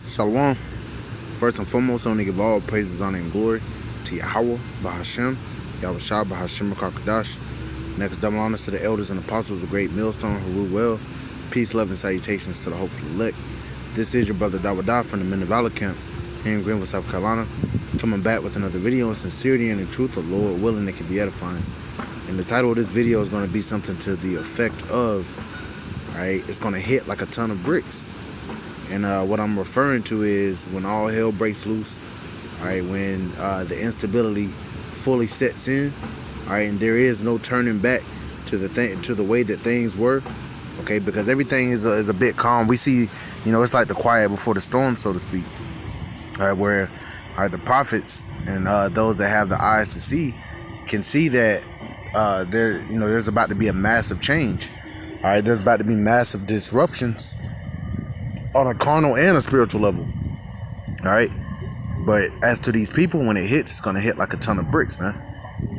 Shalom. First and foremost, I want to give all praises, honor, and glory to Yahweh, Bahashem, Yahushua, Bahashem, Kakadash. Next, double honors to the elders and apostles of Great Millstone who rule well. Peace, love, and salutations to the hopeful elect. This is your brother Dawada from the Men of Valor Camp here in Greenville, South Carolina, coming back with another video in sincerity and in truth, the Lord willing, it can be edifying. And the title of this video is going to be something to the effect of, right, it's going to hit like a ton of bricks. And what I'm referring to is when all hell breaks loose, all right, when the instability fully sets in, all right, and there is no turning back to the way that things were, okay, because everything is a bit calm. We see, it's like the quiet before the storm, so to speak, all right, where the prophets and those that have the eyes to see can see that there's about to be a massive change, all right, there's about to be massive disruptions on a carnal and a spiritual level. All right. But as to these people, when it hits, it's going to hit like a ton of bricks, man.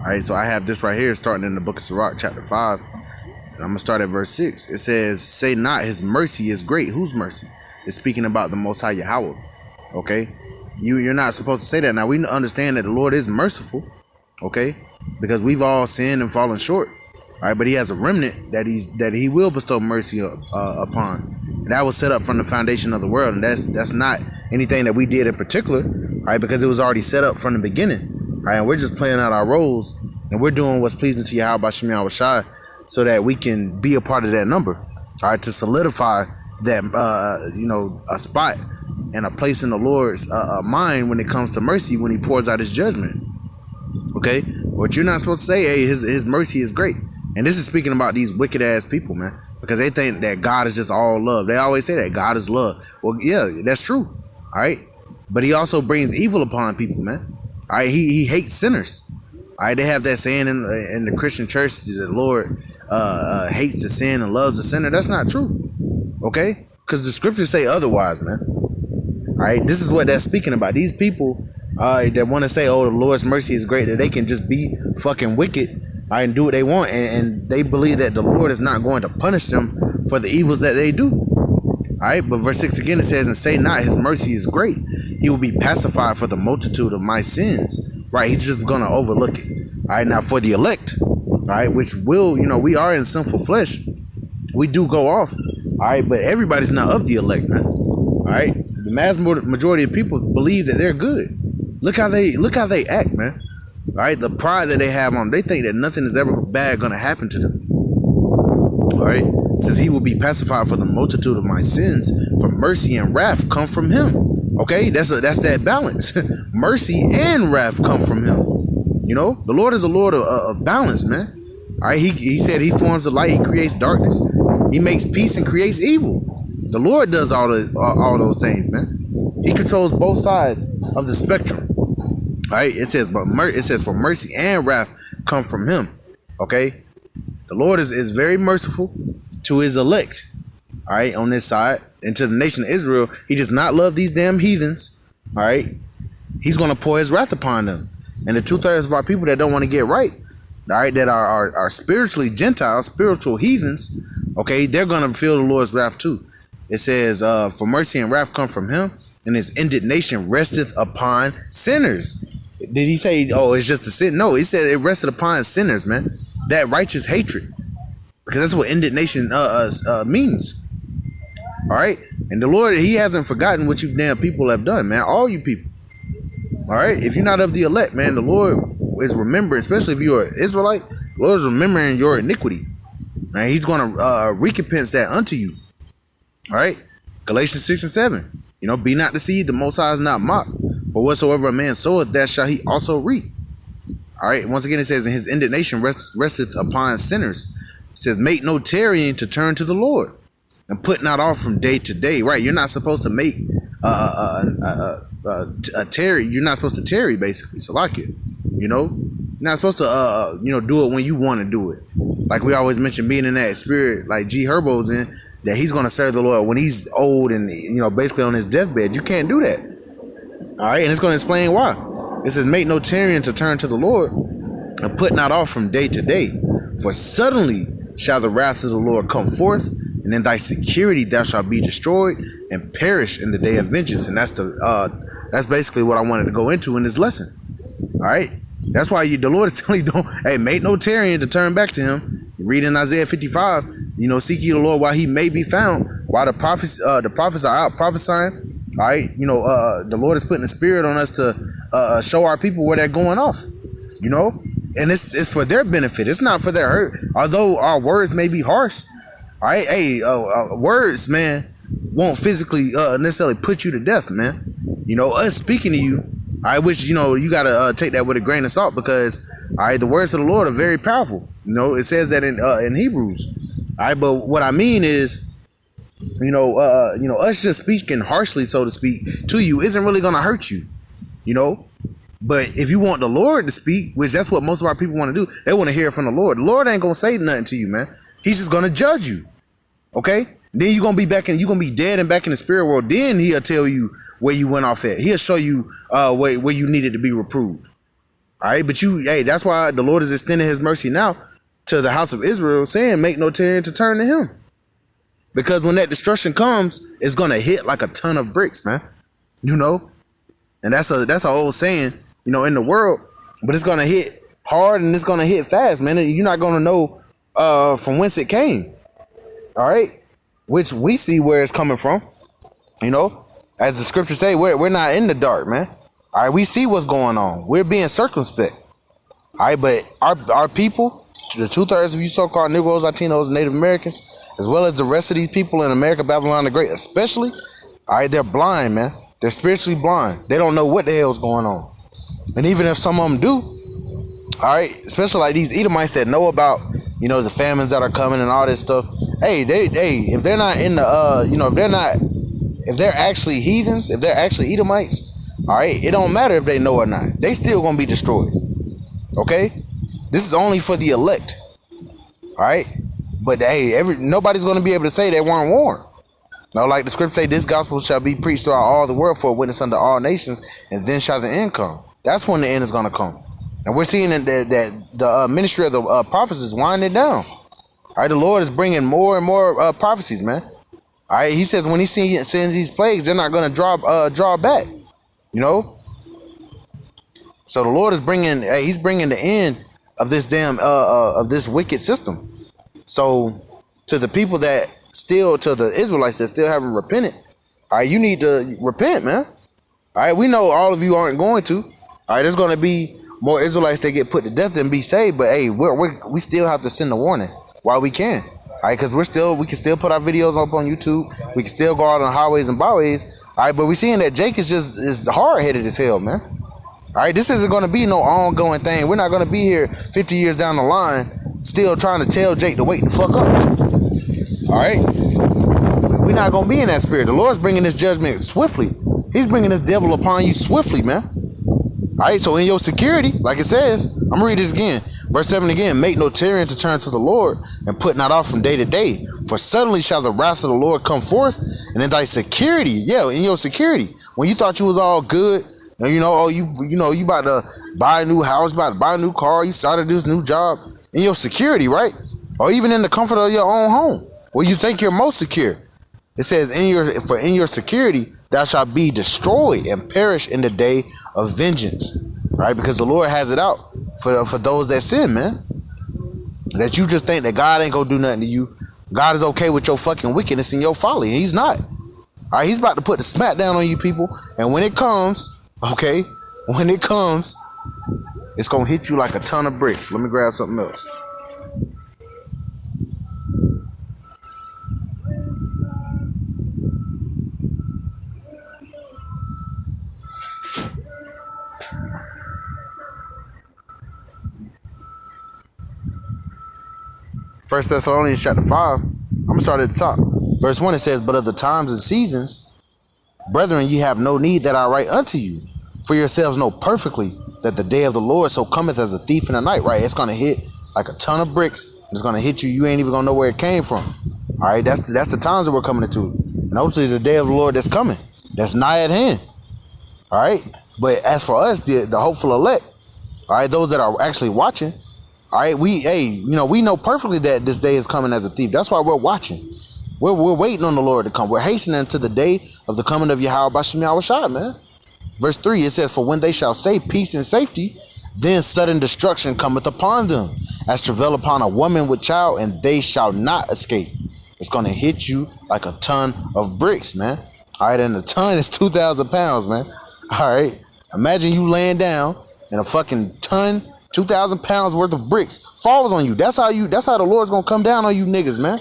All right. So I have this right here starting in the book of Sirach, chapter 5. And I'm going to start at verse 6. It says, "Say not his mercy is great." Whose mercy? It's speaking about the Most High Yahweh. Okay. You're not supposed to say that. Now, we understand that the Lord is merciful. Okay. Because we've all sinned and fallen short. All right. But he has a remnant that he will bestow mercy upon. That was set up from the foundation of the world, and that's not anything that we did in particular, right? Because it was already set up from the beginning, right? And we're just playing out our roles, and we're doing what's pleasing to Yahweh Bashem Yahushua, so that we can be a part of that number, all right? To solidify that, a spot and a place in the Lord's mind when it comes to mercy, when He pours out His judgment. Okay, what you're not supposed to say, hey, His mercy is great, and this is speaking about these wicked ass people, man. Because they think that God is just all love. They always say that God is love. Well, yeah, that's true. All right. But He also brings evil upon people, man. All right. He hates sinners. All right. They have that saying in the Christian church that the Lord hates the sin and loves the sinner. That's not true. Okay. Because the scriptures say otherwise, man. All right. This is what that's speaking about. These people that want to say, oh, the Lord's mercy is great, that they can just be fucking wicked. I and do what they want, and they believe that the Lord is not going to punish them for the evils that they do. All right, but verse 6 again, it says, "And say not his mercy is great. He will be pacified for the multitude of my sins." Right, he's just going to overlook it. All right, now for the elect, all right, which will, we are in sinful flesh. We do go off. All right, but everybody's not of the elect, man. All right, the mass majority of people believe that they're good. Look how they act, man. All right, the pride that they have on them, they think that nothing is ever bad going to happen to them. All right, it says He will be pacified for the multitude of my sins, for mercy and wrath come from Him. Okay, that's that balance. Mercy and wrath come from Him. The Lord is a Lord of balance, man. All right, He said He forms the light, He creates darkness, He makes peace and creates evil. The Lord does all those things, man. He controls both sides of the spectrum. All right, it says for mercy and wrath come from Him. Okay, the Lord is very merciful to His elect. All right, on this side, and to the nation of Israel, He does not love these damn heathens. All right, He's going to pour His wrath upon them. And the 2/3 of our people that don't want to get right, all right, that are spiritually Gentiles, spiritual heathens, okay, they're going to feel the Lord's wrath too. It says, for mercy and wrath come from Him, and His indignation resteth upon sinners. Did He say, oh, it's just a sin? No, He said it rested upon sinners, man. That righteous hatred. Because that's what indignation means. All right? And the Lord, He hasn't forgotten what you damn people have done, man. All you people. All right? If you're not of the elect, man, the Lord is remembering, especially if you're an Israelite, the Lord is remembering your iniquity. And He's going to recompense that unto you. All right? Galatians 6 and 7. Be not deceived, the Most High is not mocked. For whatsoever a man soweth, that shall he also reap. All right. Once again, it says, "And His indignation resteth upon sinners." It says, "Make no tarrying to turn to the Lord, and put not off from day to day." Right. You're not supposed to make a tarry. You're not supposed to tarry, basically. So like it, you're not supposed to do it when you want to do it. Like we always mention, being in that spirit, like G Herbo's in, that he's going to serve the Lord when he's old and basically on his deathbed. You can't do that. All right, and it's going to explain why. It says, "Make no tarrying to turn to the Lord, and put not off from day to day. For suddenly shall the wrath of the Lord come forth, and and in thy security thou shalt be destroyed and perish in the day of vengeance. And that's basically what I wanted to go into in this lesson. All right, that's why the Lord is telling you, don't, hey, make no tarrying to turn back to him. Read in Isaiah 55, seek ye the Lord while he may be found, while the prophets are out prophesying. All right, the Lord is putting the spirit on us to show our people where they're going off, and it's for their benefit. It's not for their hurt. Although our words may be harsh, all right, hey, words, man, won't physically necessarily put you to death, man. Us speaking to you, all right, which, you got to take that with a grain of salt, because, all right, the words of the Lord are very powerful. It says that in Hebrews. All right, but what I mean is, us just speaking harshly, so to speak, to you isn't really going to hurt you, But if you want the Lord to speak, which that's what most of our people want to do, they want to hear from the Lord. The Lord ain't going to say nothing to you, man. He's just going to judge you. Okay? Then you're going to be dead and back in the spirit world. Then he'll tell you where you went off at. He'll show you where you needed to be reproved. All right? But that's why the Lord is extending his mercy now to the house of Israel, saying, make no tarrying to turn to him. Because when that destruction comes, it's going to hit like a ton of bricks, man. And that's a old saying, in the world, but it's going to hit hard and it's going to hit fast, man. You're not going to know from whence it came. All right. Which we see where it's coming from, as the scriptures say, we're not in the dark, man. All right. We see what's going on. We're being circumspect. All right. But our people, the 2/3 of you so-called Negroes, Latinos, Native Americans, as well as the rest of these people in America, Babylon the Great, especially, all right, they're blind, man. They're spiritually blind. They don't know what the hell's going on. And even if some of them do, all right, especially like these Edomites that know about, the famines that are coming and all this stuff. Hey, if they're not in the, if they're actually heathens, if they're actually Edomites, all right, it don't matter if they know or not. They still gonna be destroyed. Okay, this is only for the elect. All right, but hey, nobody's gonna be able to say they weren't warned. Now, like the scripture say, this gospel shall be preached throughout all the world for a witness unto all nations, and then shall the end come. That's when the end is gonna come. And we're seeing that the ministry of the prophets is winding down. All right, the Lord is bringing more and more prophecies, man. All right, he says when he sends these plagues, they're not going to draw back, So the Lord is he's bringing the end of this of this wicked system. So to the people that to the Israelites that still haven't repented, all right, you need to repent, man. All right, we know all of you aren't going to. All right, there's going to be more Israelites that get put to death than be saved, but hey, we still have to send a warning while we can. All right, because we can still put our videos up on YouTube. We can still go out on highways and byways. All right, but we're seeing that Jake is hard-headed as hell, man. All right, this isn't going to be no ongoing thing. We're not going to be here 50 years down the line still trying to tell Jake to wake the fuck up, man. All right, we're not going to be in that spirit. The Lord's bringing this judgment swiftly. He's bringing this devil upon you swiftly, man. All right, so in your security, like it says, I'm going to read it again. Verse 7 again, make no tarrying to turn to the Lord, and put not off from day to day. For suddenly shall the wrath of the Lord come forth, and in thy security, in your security, when you thought you was all good, you about to buy a new house, about to buy a new car, you started this new job, in your security, right? Or even in the comfort of your own home, where you think you're most secure. It says, in your security, thou shalt be destroyed and perish in the day of vengeance, right? Because the Lord has it out for those that sin, man. That you just think that God ain't gonna do nothing to you. God is okay with your fucking wickedness and your folly. He's not. All right, he's about to put the smack down on you people. And when it comes, it's gonna hit you like a ton of bricks. Let me grab something else. First Thessalonians chapter 5, I'm going to start at the top. Verse 1, it says, but of the times and seasons, brethren, ye have no need that I write unto you. For yourselves know perfectly that the day of the Lord so cometh as a thief in the night, right? It's going to hit like a ton of bricks. It's going to hit you. You ain't even going to know where it came from. All right, that's the times that we're coming into. And hopefully the day of the Lord that's coming, that's nigh at hand. All right, but as for us, the hopeful elect, all right, those that are actually watching, all right, we know perfectly that this day is coming as a thief. That's why we're watching. We're waiting on the Lord to come. We're hastening to the day of the coming of Yahweh Bashim Yahushua, man. Verse 3, it says, for when they shall say peace and safety, then sudden destruction cometh upon them, as travail upon a woman with child, and they shall not escape. It's going to hit you like a ton of bricks, man. All right, and a ton is 2,000 pounds, man. All right, imagine you laying down and a fucking ton, 2,000 pounds worth of bricks falls on you. That's how the Lord's going to come down on you niggas, man.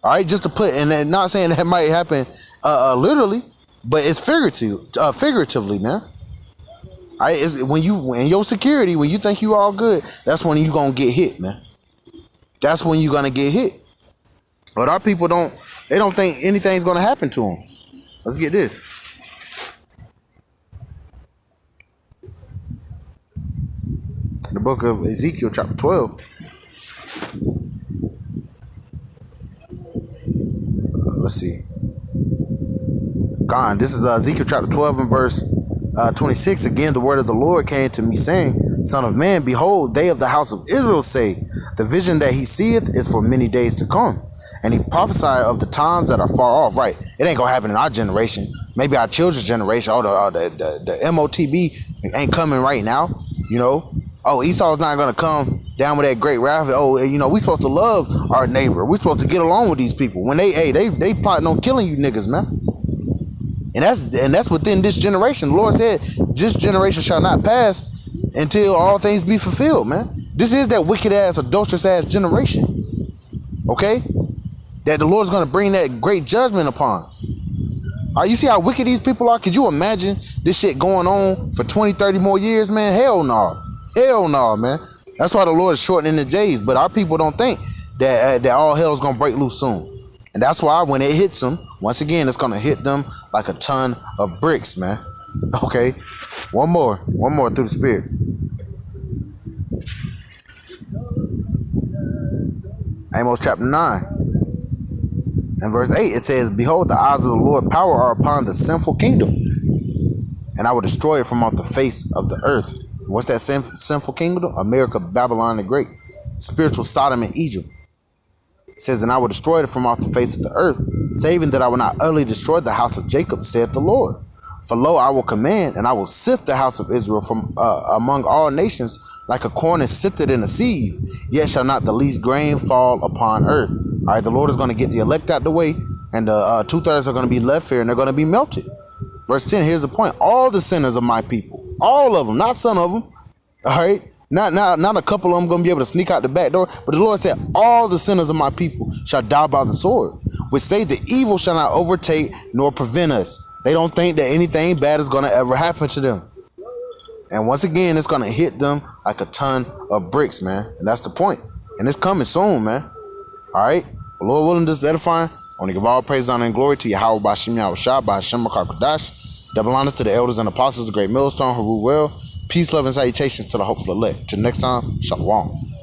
All right, just to put, and not saying that might happen literally, but it's figuratively, man. All right, it's when you in your security, when you think you all good, that's when you gonna get hit, man. That's when you gonna get hit. But our people don't think anything's gonna happen to them. Let's get this. The book of Ezekiel, chapter 12. Let's see. God, this is Ezekiel chapter 12 and verse 26. Again, the word of the Lord came to me, saying, Son of man, behold, they of the house of Israel say, the vision that he seeth is for many days to come. And he prophesied of the times that are far off. Right. It ain't gonna happen in our generation. Maybe our children's generation. The MOTB ain't coming right now. You know. Oh, Esau's not gonna come down with that great wrath. Oh, you know, we supposed to love our neighbor. We supposed to get along with these people. When they plotting on killing you niggas, man. And that's within this generation. The Lord said, this generation shall not pass until all things be fulfilled, man. This is that wicked ass, adulterous ass generation. Okay? That the Lord's going to bring that great judgment upon. You see how wicked these people are? Could you imagine this shit going on for 20, 30 more years, man? Hell no. Hell no, man. That's why the Lord is shortening the days. But our people don't think that all hell is going to break loose soon. And that's why when it hits them, once again, it's going to hit them like a ton of bricks, man. Okay. One more through the Spirit. Amos chapter 9 and verse 8, it says, behold, the eyes of the Lord power are upon the sinful kingdom, and I will destroy it from off the face of the earth. What's that sinful kingdom? America, Babylon the Great. Spiritual Sodom and Egypt. It says, and I will destroy it from off the face of the earth, saving that I will not utterly destroy the house of Jacob, saith the Lord. For lo, I will command, and I will sift the house of Israel from among all nations, like a corn is sifted in a sieve. Yet shall not the least grain fall upon earth. All right, the Lord is going to get the elect out the way, and the 2/3 are going to be left here, and they're going to be melted. Verse 10, here's the point. All the sinners of my people, all of them, not some of them, all right? Not a couple of them going to be able to sneak out the back door, but the Lord said, all the sinners of my people shall die by the sword, which say the evil shall not overtake nor prevent us. They don't think that anything bad is going to ever happen to them. And once again, it's going to hit them like a ton of bricks, man. And that's the point. And it's coming soon, man. All right? The Lord willing, this is edifying. I want to give all praise, honor, and glory to Yahweh Bashim Yahushua, Bashim Makakadash. Double honors to the elders and apostles, the great millstone who rule well. Peace, love, and salutations to the hopeful elect. Till next time, shalom.